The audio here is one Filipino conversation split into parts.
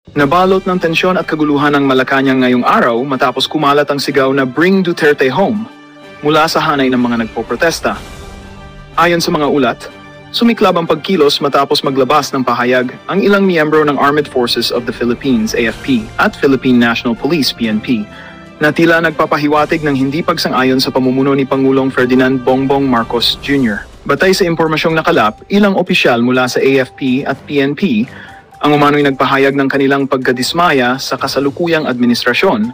Nabalot ng tensyon at kaguluhan ng Malacanang ngayong araw matapos kumalat ang sigaw na "Bring Duterte Home" mula sa hanay ng mga nagpoprotesta. Ayon sa mga ulat, sumiklab ang pagkilos matapos maglabas ng pahayag ang ilang miyembro ng Armed Forces of the Philippines AFP at Philippine National Police PNP na tila nagpapahiwatig ng hindi pagsang-ayon sa pamumuno ni Pangulong Ferdinand Bongbong Marcos Jr. Batay sa impormasyong nakalap, ilang opisyal mula sa AFP at PNP ang umano'y nagpahayag ng kanilang pagkadismaya sa kasalukuyang administrasyon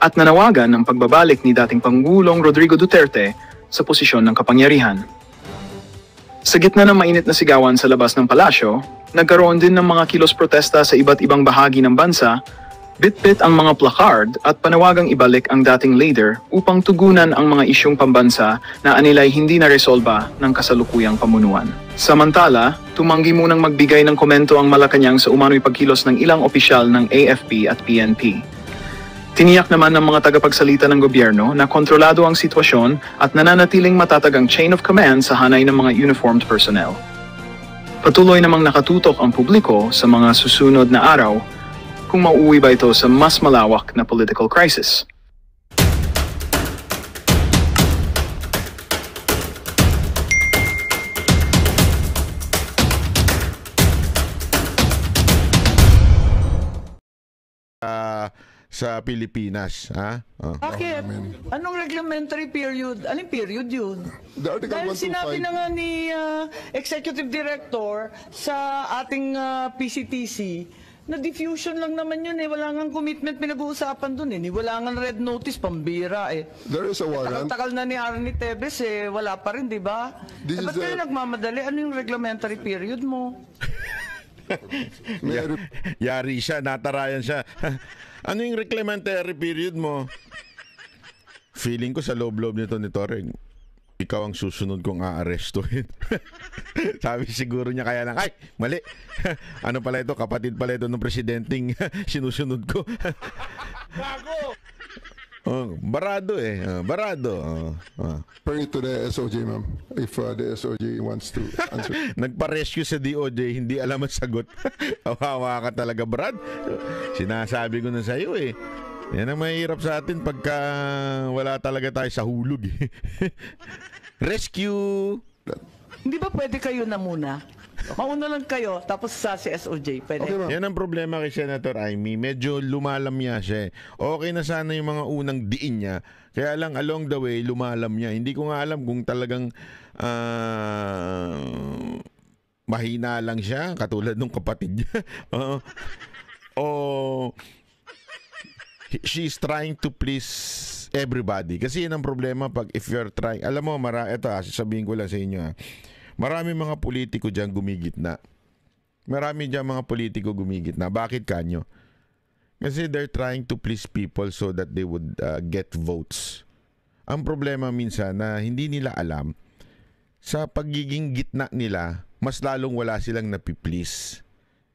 at nanawagan ng pagbabalik ni dating Pangulong Rodrigo Duterte sa posisyon ng kapangyarihan. Sa gitna ng mainit na sigawan sa labas ng palasyo, nagkaroon din ng mga kilos protesta sa iba't ibang bahagi ng bansa, bitbit ang mga placard at panawagang ibalik ang dating leader upang tugunan ang mga isyong pambansa na anilay hindi naresolba ng kasalukuyang pamunuan. Samantala, tumanggi munang magbigay ng komento ang Malacanang sa umano'y pagkilos ng ilang opisyal ng AFP at PNP. Tiniyak naman ng mga tagapagsalita ng gobyerno na kontrolado ang sitwasyon at nananatiling matatag ang chain of command sa hanay ng mga uniformed personnel. Patuloy namang nakatutok ang publiko sa mga susunod na araw kung mauuwi ba ito sa mas malawak na political crisis. Sa Pilipinas, ha? Oh. Bakit? Anong reglementary period? Anong period yun? Dahil 125. sinabi na nga ni Executive Director sa ating PCTC na diffusion lang naman yun eh. Wala nga commitment pinag-uusapan dun eh. Wala nga red notice, pambira eh. There is a warrant. Takal na ni Arnie Tevez eh. Wala pa rin, di ba? Ba't kayo nagmamadali? Ano yung reglementary period mo? Yari siya, natarayan siya. Ano yung reglementary period mo? Feeling ko sa loob-loob nito ni Toreng, ikaw ang susunod kong aarestuhin. Sabi siguro niya kaya lang, ay, mali. Ano pala ito? Kapatid pala ito ng presidenteng sinusunod ko. Bago! Oh, barado eh. Barado. Bring it to the SOJ, ma'am. If the SOJ wants to answer. Nagpa-rescue sa DOJ, hindi alam ang sagot. Awawa ka talaga, Brad. Sinasabi ko na sa iyo eh. Yan ang mahirap sa atin pagka wala talaga tayo sa hulog eh. Rescue! Hindi ba pwede kayo na muna? Mauna lang kayo, tapos sa si SOJ. Pwede. Okay, yan ang problema kay Senator Amy. Medyo lumalamya siya eh. Okay na sana yung mga unang diin niya. Kaya lang along the way, lumalam niya. Hindi ko nga alam kung talagang mahina lang siya, katulad ng kapatid niya. O she's trying to please everybody. Kasi yun ang problema pag if you're trying. Alam mo, ito sasabihin ko lang sa inyo marami mga politiko dyan gumigitna. Marami dyan mga politiko gumigitna. Bakit kanyo? Kasi they're trying to please people so that they would get votes. Ang problema minsan na hindi nila alam, sa pagiging gitna nila, mas lalong wala silang napiplease.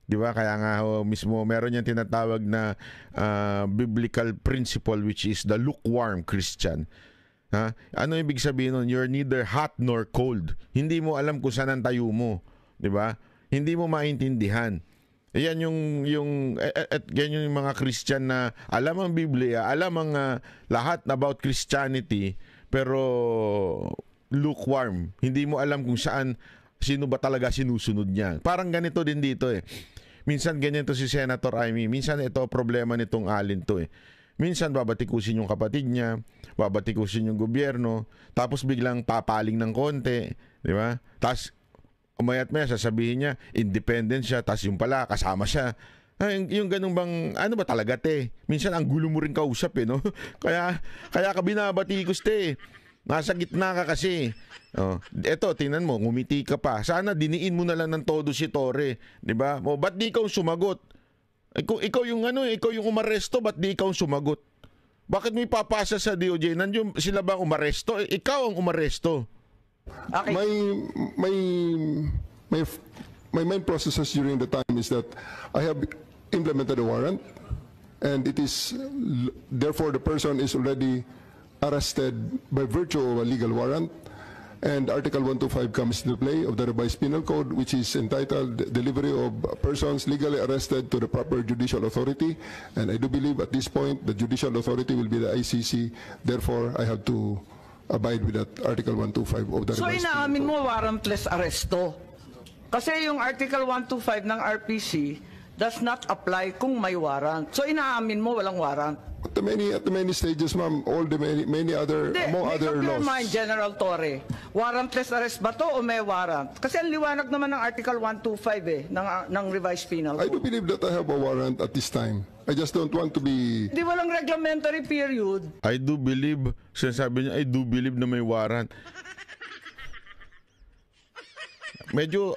Di ba? Kaya nga mismo, meron yung tinatawag na biblical principle which is the lukewarm Christian. Ha? Ano ibig sabihin nun? You're neither hot nor cold. Hindi mo alam kung saan ang tayo mo. Di ba? Hindi mo maintindihan. Yan yung mga Christian na alam ang Biblia, alam ang lahat about Christianity, pero lukewarm. Hindi mo alam kung sino ba talaga sinusunod niya. Parang ganito din dito eh. Minsan ganyan to si Senator Amy. Minsan ito problema nitong alin to eh. Minsan babatikusin yung kapatid niya, babatikusin yung gobyerno, tapos biglang papaling ng konti, di ba? Tapos umayat maya sasabihin niya, independent siya, tapos yung pala kasama siya. Yung ganun bang, ano ba talaga te? Minsan ang gulo mo rin kausap eh, no? Kaya ka binabatikos te. Nasa gitna ka kasi. Eto, tingnan mo, ngumiti ka pa. Sana diniin mo na lang ng todo si Torre, di ba? Ba't di ikaw sumagot? Ikaw yung ikaw yung umaresto, ba't di ikaw sumagot? Bakit mo ipapasa sa DOJ? Nandiyo sila ba umaresto? Ikaw ang umaresto. Okay. My main processes during the time is that I have implemented a warrant, and it is therefore the person is already arrested by virtue of a legal warrant. And Article 125 comes into play of the revised penal code, which is entitled Delivery of Persons Legally Arrested to the Proper Judicial Authority. And I do believe at this point the judicial authority will be the ICC. Therefore, I have to abide with that Article 125 of the So revised penal inaamin code. mo warrantless arresto. Kasi yung Article 125 ng RPC does not apply kung may warrant. So inaamin mo walang warrant. At the many stages, ma'am, all the many other, Hindi, among make other up your laws. mind, General Torre. Warrantless arrest ba to o may warrant? Kasi ang liwanag naman ng Article 125 ng revised penal I do code. believe that I have a warrant at this time. I just don't want to be... Hindi walang reglementary period. I do believe, sinasabi niya, I do believe na may warrant. Medyo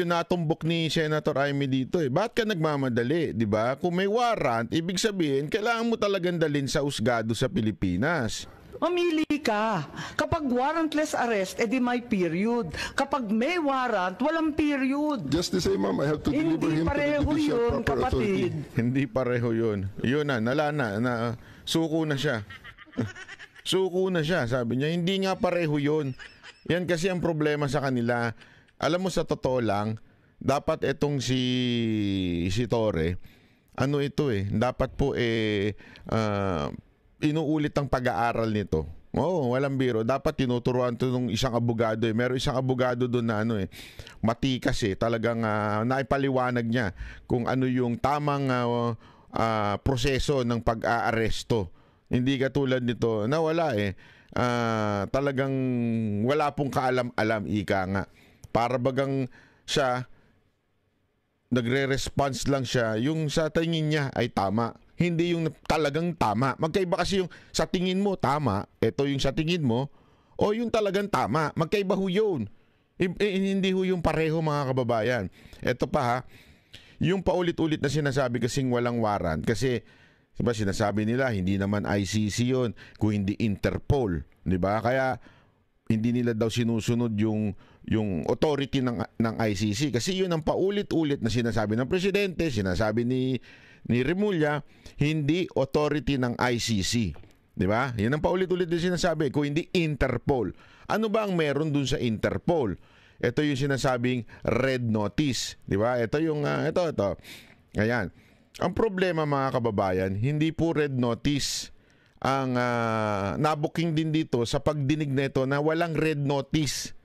natumbok ni Senator Amy dito eh. Bakit ka nagmamadali, 'di ba? Kung may warrant, ibig sabihin kailangan mo talagang dalhin sa husgado sa Pilipinas. Mamili ka. Kapag warrantless arrest, edi may period. Kapag may warrant, walang period. Just the same, ma'am, I have to deliver Hindi him to the pareho judicial yun, proper authority. kapatid. Hindi pareho 'yun. 'Yun na suko na siya. Suko na siya, sabi niya. Hindi nga pareho 'yun. Yan kasi ang problema sa kanila. Alam mo, sa totoo lang, dapat itong si Torre, ano ito dapat po inuulit ang pag-aaral nito. Oo, walang biro. Dapat tinuturuan ito ng isang abogado Meron isang abogado doon na matikas talagang naipaliwanag niya kung ano yung tamang proseso ng pag-aaresto. Hindi katulad nito na wala talagang wala pong kaalam-alam, ika nga. Para bagang siya, nagre-response lang siya, yung sa tingin niya ay tama. Hindi yung talagang tama. Magkaiba kasi yung sa tingin mo tama, ito yung sa tingin mo, o yung talagang tama. Magkaiba ho yun. Hindi ho yung pareho, mga kababayan. Ito pa ha, yung paulit-ulit na sinasabi kasing walang warrant, kasi diba sinasabi nila hindi naman ICC yun kung hindi Interpol, di ba? Kaya hindi nila daw sinusunod yung authority ng ICC, kasi yun ang paulit-ulit na sinasabi ng presidente, sinasabi ni Remulla, hindi authority ng ICC, di ba? Yun ang paulit-ulit na sinasabi, kung hindi Interpol. Ano ba ang meron dun sa Interpol? Ito yung sinasabing red notice, di ba? Ito yung ito. Ayan. Ang problema, mga kababayan, hindi po red notice ang nabuking din dito sa pagdinig nito na walang red notice.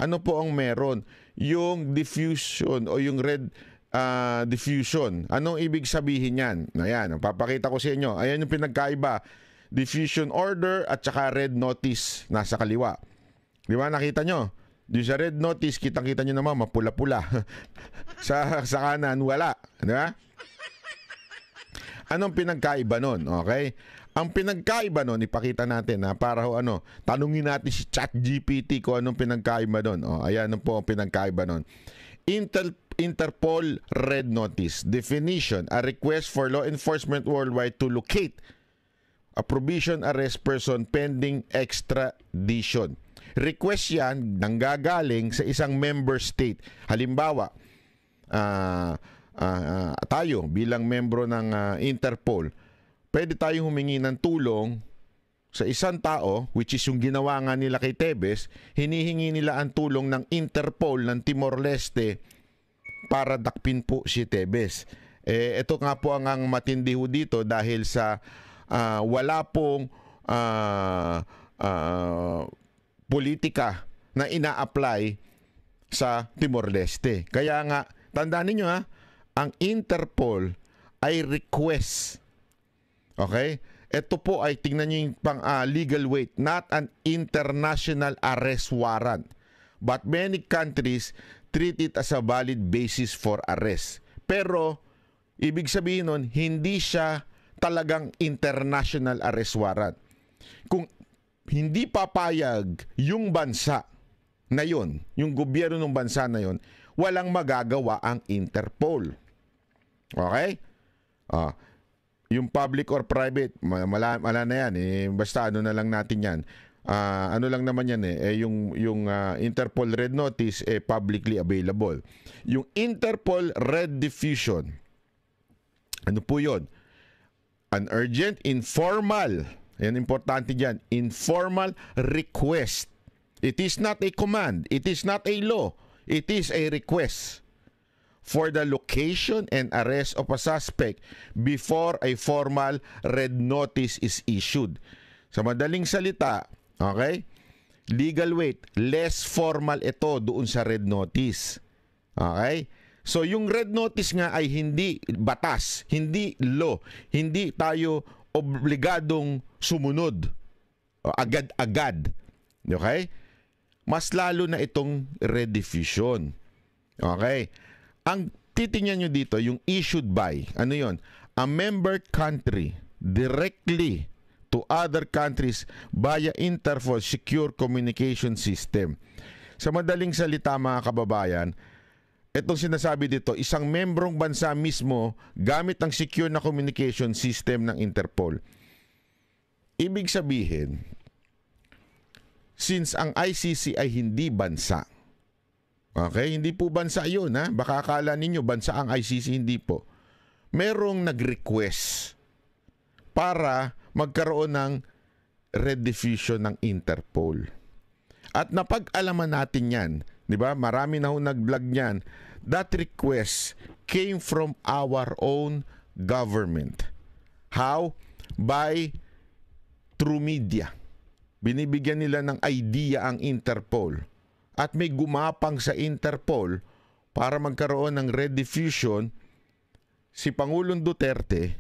Ano po ang meron? Yung diffusion o yung red diffusion. Anong ibig sabihin yan? Ayan, papakita ko sa inyo. Ayan yung pinagkaiba. Diffusion order at saka red notice nasa kaliwa. Di ba, nakita nyo? Di sa red notice, kitang-kita nyo naman, mapula-pula. sa kanan, wala. Di ba? Anong pinagkaiba nun? Okay? Ang pinagkaiba nun, ipakita natin para tanungin natin si ChatGPT kung anong pinagkaiba nun. Ayan po ang pinagkaiba nun. Interpol Red Notice. Definition: a request for law enforcement worldwide to locate a provision arrest person pending extradition. Request yan nanggagaling sa isang member state. Halimbawa, tayo bilang membro ng Interpol, pwede tayong humingi ng tulong sa isang tao, which is yung ginawa nga nila kay Tebes. Hinihingi nila ang tulong ng Interpol ng Timor-Leste para dakpin po si Tebes. Ito nga po ang matindi ho dito dahil sa wala pong politika na ina-apply sa Timor-Leste. Kaya nga, tandaan niyo ang Interpol ay request. Okay? Ito po ay, tingnan niyo yung legal weight, not an international arrest warrant. But many countries treat it as a valid basis for arrest. Pero, ibig sabihin nun, hindi siya talagang international arrest warrant. Kung hindi papayag yung bansa na yun, yung gobyerno ng bansa na yun, walang magagawa ang Interpol. Okay? Yung public or private, mala na yan. Basta na lang natin yan. Ano lang naman yan yung Interpol Red Notice publicly available. Yung Interpol Red Diffusion, ano po yun? An urgent, informal, yan importante dyan, informal request It is not a command. It is not a law. It is a request for the location and arrest of a suspect before a formal red notice is issued. Sa madaling salita, okay? Legal weight, less formal ito doon sa red notice. Okay? So yung red notice nga ay hindi batas, hindi law, hindi tayo obligadong sumunod agad-agad. Okay? Mas lalo na itong red diffusion. Okay? Ang titingnan nyo dito, yung issued by, ano yon? A member country directly to other countries via Interpol Secure Communication System. Sa madaling salita mga kababayan, itong sinasabi dito, isang membrong bansa mismo gamit ang secure na communication system ng Interpol. Ibig sabihin, since ang ICC ay hindi bansa, okay, hindi po bansa yun, ha? Baka akala ninyo bansa ang ICC, hindi po. Merong nag-request para magkaroon ng red diffusion ng Interpol. At napag-alaman natin yan, di ba? Marami na ho nag-vlog niyan. That request came from our own government. How? Through media. Binibigyan nila ng idea ang Interpol at may gumapang sa Interpol para magkaroon ng red diffusion si Pangulong Duterte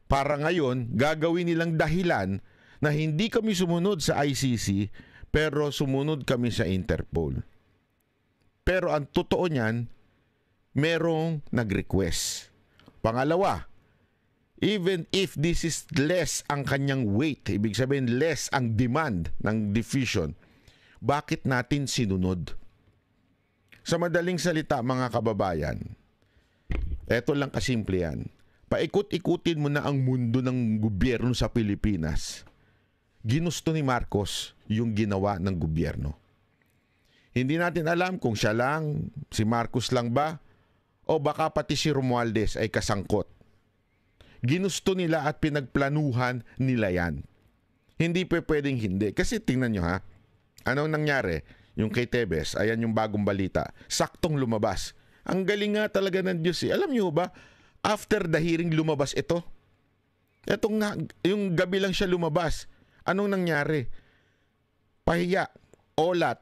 para ngayon gagawin nilang dahilan na hindi kami sumunod sa ICC pero sumunod kami sa Interpol. Pero ang totoo niyan, merong nag-request. Pangalawa, even if this is less ang kanyang weight, ibig sabihin less ang demand ng diffusion, bakit natin sinunod? Sa madaling salita mga kababayan, eto lang kasimple yan. Paikot-ikutin mo na ang mundo ng gobyerno sa Pilipinas. Ginusto ni Marcos yung ginawa ng gobyerno. Hindi natin alam kung siya lang, si Marcos lang ba, o baka pati si Romualdez ay kasangkot. Ginusto nila at pinagplanuhan nila yan. Hindi pa pwedeng hindi. Kasi tingnan nyo ha, anong nangyari? Yung kay Tebes, ayan yung bagong balita. Saktong lumabas. Ang galing nga talaga ng Diyos eh. Alam nyo ba, after the hearing lumabas ito. Etong nga, yung gabi lang siya lumabas. Anong nangyari? Pahiya, olat,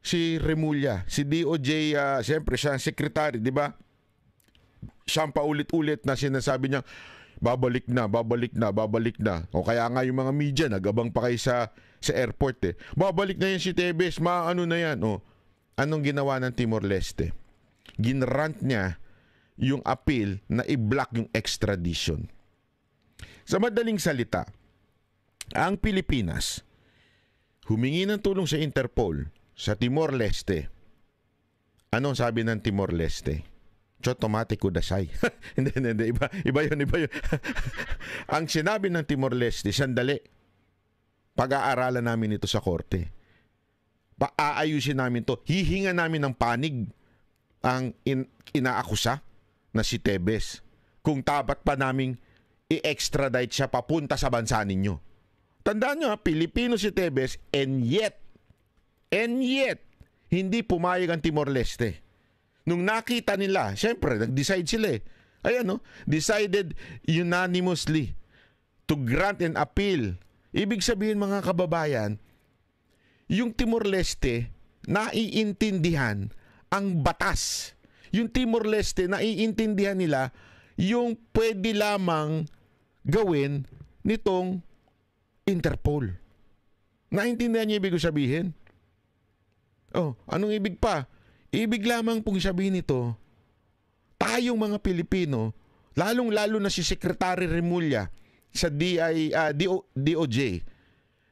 si Remulla, si DOJ, siyempre siya ang secretary, di ba? Siyang paulit-ulit na sinasabi niya, babalik na. O kaya nga yung mga media, nagabang pa kayo sa airport eh. Babalik na yan si Tebes, maano na yan. O, anong ginawa ng Timor-Leste? Ginrant niya yung appeal na i-block yung extradition. Sa madaling salita, ang Pilipinas, humingi ng tulong sa Interpol, sa Timor-Leste. Anong sabi ng Timor-Leste? Chotomatiko dasay. Hindi. Iba yun. Ang sinabi ng Timor-Leste, sandali, pag-aaralan namin ito sa korte. Aayusin namin to. Hihinga namin ng panig ang inaakusa na si Tebes. Kung dapat pa naming i-extradite siya papunta sa bansa ninyo. Tandaan nyo, Pilipino si Tebes, and yet, hindi pumayag ang Timor-Leste. Nung nakita nila, syempre, nag-decide sila eh. Ayan, no? Decided unanimously to grant an appeal. Ibig sabihin, mga kababayan, yung Timor-Leste, naiintindihan ang batas. Yung Timor-Leste, naiintindihan nila yung pwede lamang gawin nitong Interpol. Naintindihan niyo ibig sabihin? Oh, anong ibig pa? Ibig lamang pong sabihin nito, tayong mga Pilipino, lalong-lalo na si Secretary Remulla sa DOJ,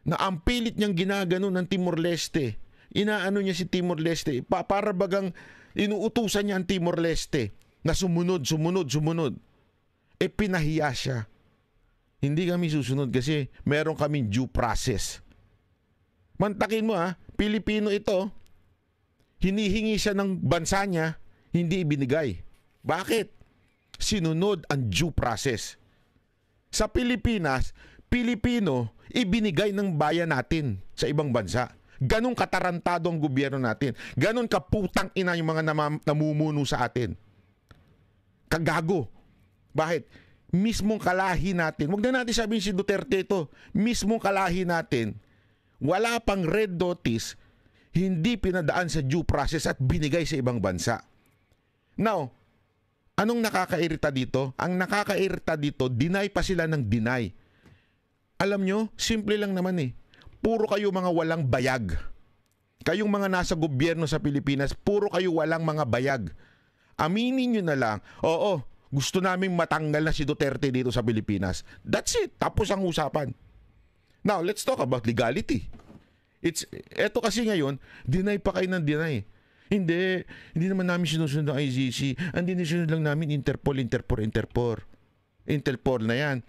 na ang pilit niyang ginagano ng Timor-Leste, inaano niya si Timor-Leste, para bagang inuutusan niya ang Timor-Leste na sumunod. Pinahiya siya. Hindi kami susunod kasi meron kaming due process. Mantakin mo Pilipino ito, hinihingi siya ng bansa niya, hindi ibinigay. Bakit? Sinunod ang due process. Sa Pilipinas, Pilipino, ibinigay ng bayan natin sa ibang bansa. Ganun katarantado ang gobyerno natin. Ganun kaputang ina yung mga namumuno sa atin. Kagago. Bakit? Mismong kalahi natin, huwag na natin sabihin si Duterte ito, mismong kalahi natin, wala pang red notice, hindi pinadaan sa due process at binigay sa ibang bansa. Now, anong nakakairita dito? Ang nakakairita dito, deny pa sila ng deny. Alam nyo, simple lang naman eh. Puro kayo mga walang bayag. Kayong mga nasa gobyerno sa Pilipinas, puro kayo walang mga bayag. Aminin nyo na lang, oo, gusto naming matanggal na si Duterte dito sa Pilipinas. That's it. Tapos ang usapan. Now, let's talk about legality. Eto kasi ngayon, deny pa kayo ng deny. Hindi naman namin sinusunod ng ICC. Ang dinisunod lang namin Interpol na yan.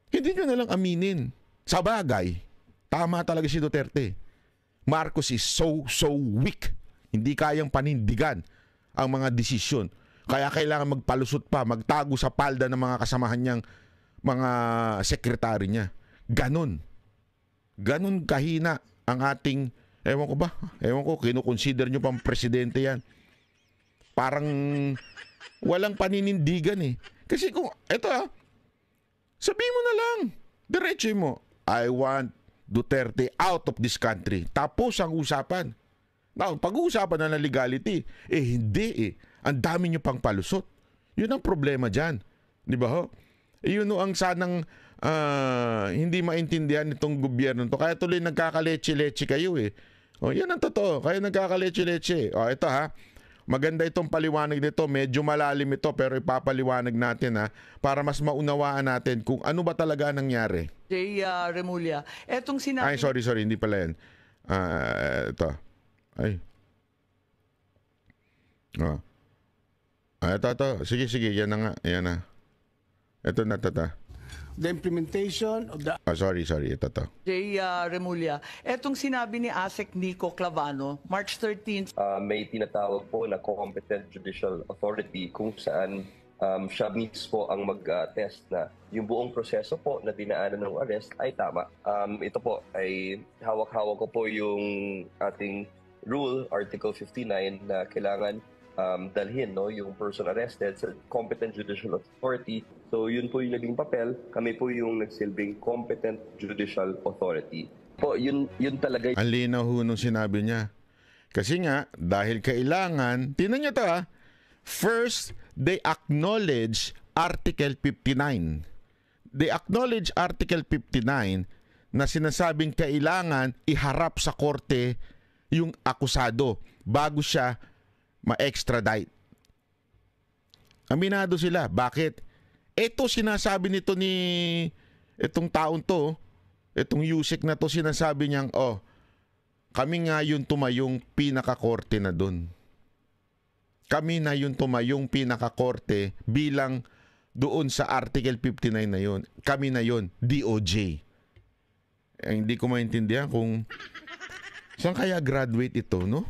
Hindi nyo na lang aminin. Sa bagay, tama talaga si Duterte. Marcos is so weak. Hindi kayang panindigan ang mga desisyon. Kaya kailangan magpalusot pa, magtago sa palda ng mga kasamahan niyang mga sekretary niya. Ganon kahina ang ating, ewan ko, kinukonsider nyo pang presidente yan. Parang walang paninindigan eh. Kasi kung, sabihin mo na lang, diretso mo, I want Duterte out of this country. Tapos ang usapan. Now, pag-uusapan na ng legality, hindi eh. Ang dami nyo pang palusot. Yun ang problema dyan. Di ba ho? Yun ang sanang hindi maintindihan itong gobyerno to. Kaya tuloy nagkakaleche-leche kayo eh. O, yan ang totoo. Kaya nagkakaleche-leche. O, ito ha. Maganda itong paliwanag nito. Medyo malalim ito pero ipapaliwanag natin ha. Para mas maunawaan natin kung ano ba talaga nangyari. Jay Remulla, etong sinabi... Ay, sorry. Hindi pala yan. Ito. Ay. Ito. Sige. Yan na nga. Yan na. Ito na, The implementation of the... sorry. Ito. Jay Remulla, etong sinabi ni ASEC Nico Clavano, March 13th, may tinatawag po na competent judicial authority kung saan siya mismo ang mag-test na yung buong proseso po na dinaanan ng arrest ay tama. Ito po ay hawak-hawak ko po yung ating rule, Article 59, na kailangan dalhin yung person arrested sa competent judicial authority. So yun po yung naging papel. Kami po yung nagsilbing competent judicial authority. Po, yun talaga. Ang linaw ho nung sinabi niya. Kasi nga, dahil kailangan, tingnan niyo to ha, first, they acknowledge Article 59. They acknowledge Article 59 na sinasabing kailangan iharap sa korte yung akusado bago siya ma-extradite. Aminado sila. Bakit? Ito sinasabi nito ni itong taon to, itong Yusek na to, sinasabi niyang, kami nga yung tumayong pinakakorte na dun. Kami na yung tumayong pinakakorte bilang doon sa Article 59 na yun. Kami na yun, DOJ. Hindi ko maintindihan kung saan kaya graduate ito, no?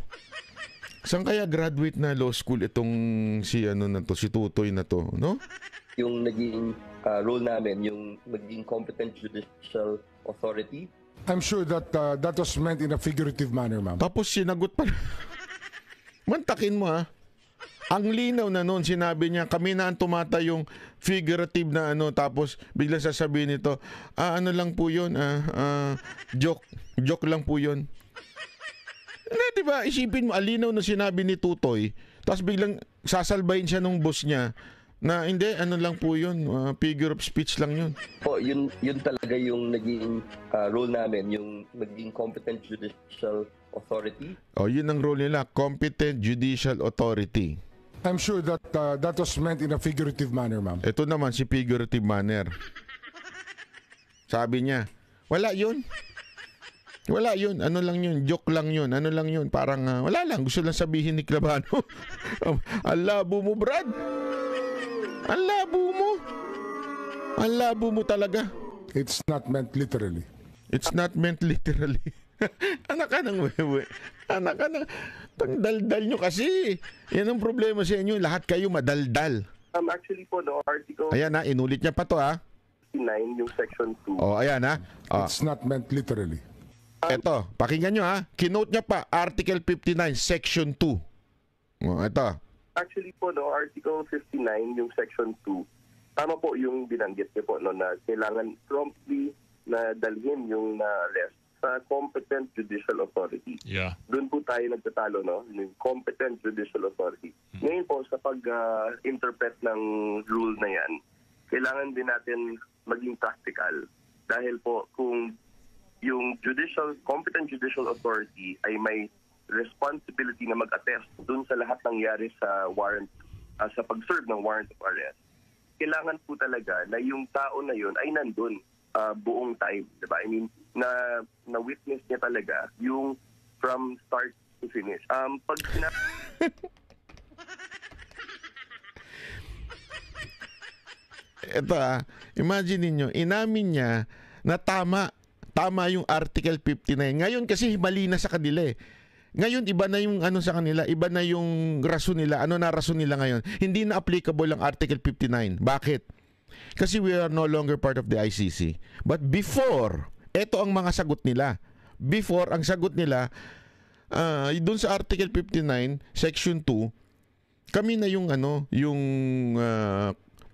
Saan kaya graduate na law school itong si Tutoy na to, no? Yung naging role namin, yung maging competent judicial authority. I'm sure that that was meant in a figurative manner, ma'am. Tapos sinagot pa. Mantakin mo ha. Ang linaw na noon, sinabi niya, kami na ang tumatayong figurative na tapos biglang sasabihin nito, ano lang po yun, joke lang po yun. Hindi, diba, isipin mo, alinaw na sinabi ni Tutoy, tapos biglang sasalbayin siya nung boss niya, na hindi, ano lang po yun, figure of speech lang yun. Po, yun talaga yung naging role namin, yung maging competent judicial authority. Yun ang role nila, competent judicial authority. I'm sure that that was meant in a figurative manner, ma'am. Ito naman si figurative manner. Sabi niya, wala yun. Ano lang yun? Joke lang yun. Ano lang yun? Parang wala lang. Gusto lang sabihin ni Clavano. Ang labo mo, Brad. Ang labo mo talaga. It's not meant literally. It's not meant literally. Anak ka ng wewe. Anak ka ng... Daldal nyo kasi. Yan ang problema sa inyo. Lahat kayo madaldal. Actually po, the article Ayan na, inulit niya pa to 9, yung section 2. Ayan na. It's not meant literally. Eto, pakinggan nyo ha. Kinote niya pa, Article 59, Section 2. Eto. Actually po, no, Article 59, yung Section 2, tama po yung binanggit niyo po, no, na kailangan promptly na dalhin yung na-arrest sa competent judicial authority. Yeah. Doon po tayo nagtatalo, no? Yung competent judicial authority. Ngayon po, sa pag-interpret ng rule na yan, kailangan din natin maging practical. Dahil po, kung yung competent judicial authority ay may responsibility na mag-attest doon sa lahat nangyari sa warrant, sa pag-serve ng warrant of arrest, kailangan po talaga na yung tao na yun ay nandun buong time, diba? I mean, na witness niya talaga yung from start to finish. Pag Ito imagine niyo, inamin niya na tama yung Article 59. Ngayon kasi mali na sa kanila eh. Ngayon iba na yung ano sa kanila, iba na yung rason nila. Ano na rason nila ngayon? Hindi na applicable ang Article 59. Bakit? Kasi we are no longer part of the ICC. But before, ito ang mga sagot nila. Before, ang sagot nila, dun sa Article 59, Section 2, kami na yung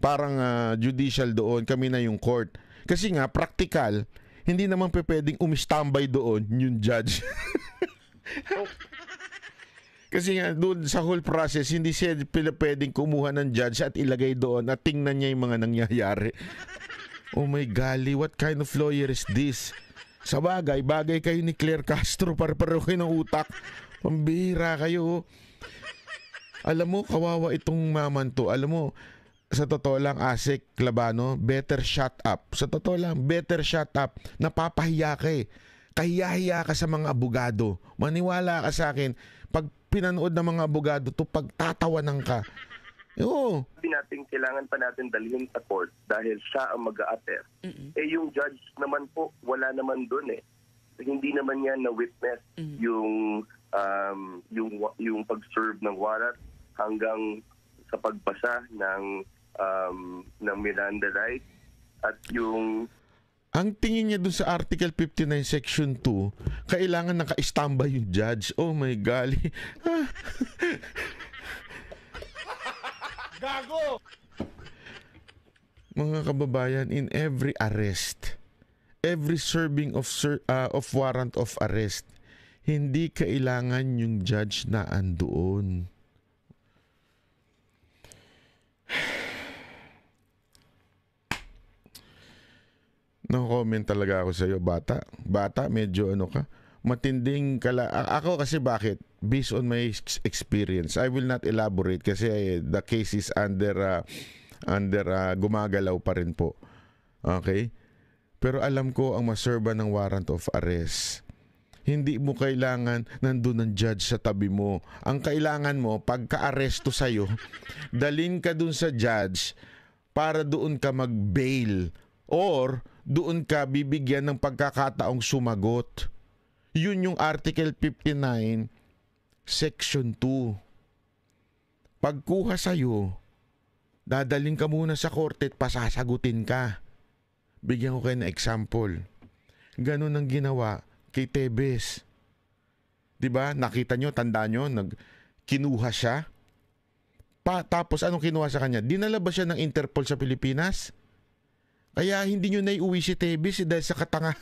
parang judicial doon, kami na yung court. Kasi nga, practical, hindi naman pwedeng umistambay doon yung judge. Kasi nga, doon sa whole process, hindi siya pwedeng kumuha ng judge at ilagay doon at tingnan niya yung mga nangyayari. Oh my golly, what kind of lawyer is this? Sa bagay kayo ni Claire Castro, pareho kayo ng utak. Pambihira kayo. Alam mo, kawawa itong maman to. Alam mo, sa totoo lang, Asik Labano, better shut up. Sa totoo lang, better shut up. Napapahiya ka eh. Kahiya-hiya ka sa mga abogado. Maniwala ka sa akin, pag pinanood ng mga abogado to, pagtatawanan ka. Oo. Natin, kailangan pa natin dalhin sa court dahil siya ang mag-a-attest. Yung judge naman po, wala naman doon eh. Hindi naman yan na-witness yung pag-serve ng warrant hanggang sa pagbasa ng Miranda rights at yung ang tingin niya dun sa Article 59 Section 2, kailangan naka-standby yung judge. Oh my golly. Gago! Mga kababayan, in every arrest, every serving of warrant of arrest, hindi kailangan yung judge na andoon. No-comment talaga ako sa iyo, bata. Bata, medyo ano ka. Matinding ako kasi bakit? Based on my experience, I will not elaborate kasi the case is under gumagalaw pa rin po. Okay? Pero alam ko ang maserba ng warrant of arrest. Hindi mo kailangan nandun ng judge sa tabi mo. Ang kailangan mo, pagka-aresto sa'yo, dalhin ka dun sa judge para doon ka mag-bail or doon ka bibigyan ng pagkakataong sumagot. Yun yung Article 59, Section 2. Pagkuha sa'yo, dadalhin ka muna sa korte at pasasagutin ka. Bigyan ko kayo ng example. Ganun ang ginawa kay Tebes. Diba? Nakita nyo, tanda nyo, kinuha siya. Tapos anong kinuha sa kanya? Dinala ba siya ng Interpol sa Pilipinas? Kaya hindi nyo naiuwi si Tebes dahil sa katanga.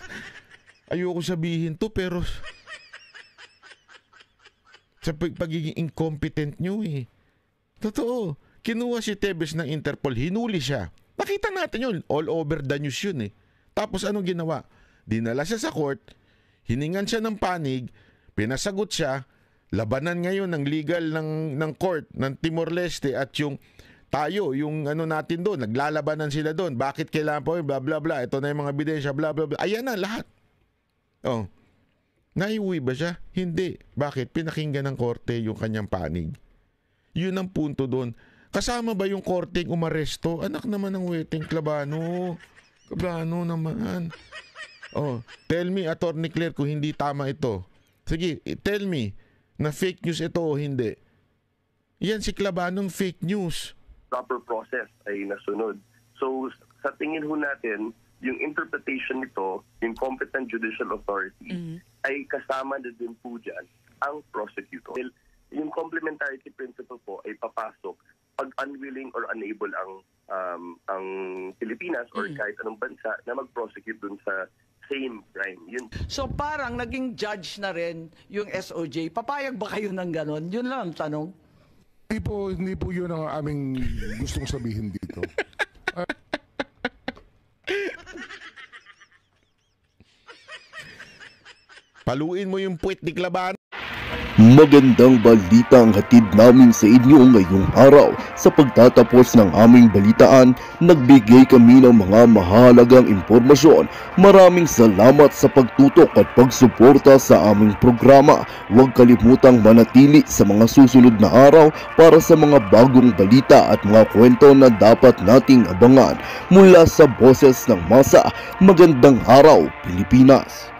Ayoko sabihin to pero sa pagiging incompetent nyo eh. Totoo. Kinuha si Tebes ng Interpol, hinuli siya. Nakita natin yun. All over the news yun eh. Tapos anong ginawa? Dinala siya sa court, hiningan siya ng panig, pinasagot siya, labanan ngayon ng legal ng court ng Timor-Leste at yung tayo, yung ano natin doon, naglalabanan sila doon. Bakit kailangan po, bla bla bla, ito na yung mga ebidensya, bla bla bla. Ayan na, lahat. Oh. Naiuwi ba siya? Hindi. Bakit? Pinakinggan ng korte yung kanyang panig. Yun ang punto doon. Kasama ba yung korteng umaresto? Anak naman ng weteng Klabano. Klabano naman. Oh, tell me, Attorney Claire, kung hindi tama ito. Sige, tell me na fake news ito o hindi. Yan si Klabanong fake news. Proper process ay nasunod. So, sa tingin ho natin, yung interpretation nito, yung competent judicial authority, kasama na din po dyan ang prosecutor. Yung complementarity principle po ay papasok pag unwilling or unable ang Pilipinas or kahit anong bansa na mag-prosecute dun sa same crime. Yun. So parang naging judge na rin yung SOJ. Papayag ba kayo ng ganon? Yun lang ang tanong. Hindi po yun ang aming gustong sabihin dito. Paluin mo yung puwit ni Klaban. Magandang balita ang hatid namin sa inyo ngayong araw. Sa pagtatapos ng aming balitaan, nagbigay kami ng mga mahalagang impormasyon. Maraming salamat sa pagtutok at pagsuporta sa aming programa. Huwag kalimutang manatili sa mga susunod na araw para sa mga bagong balita at mga kwento na dapat nating abangan. Mula sa Boses ng Masa, magandang araw, Pilipinas!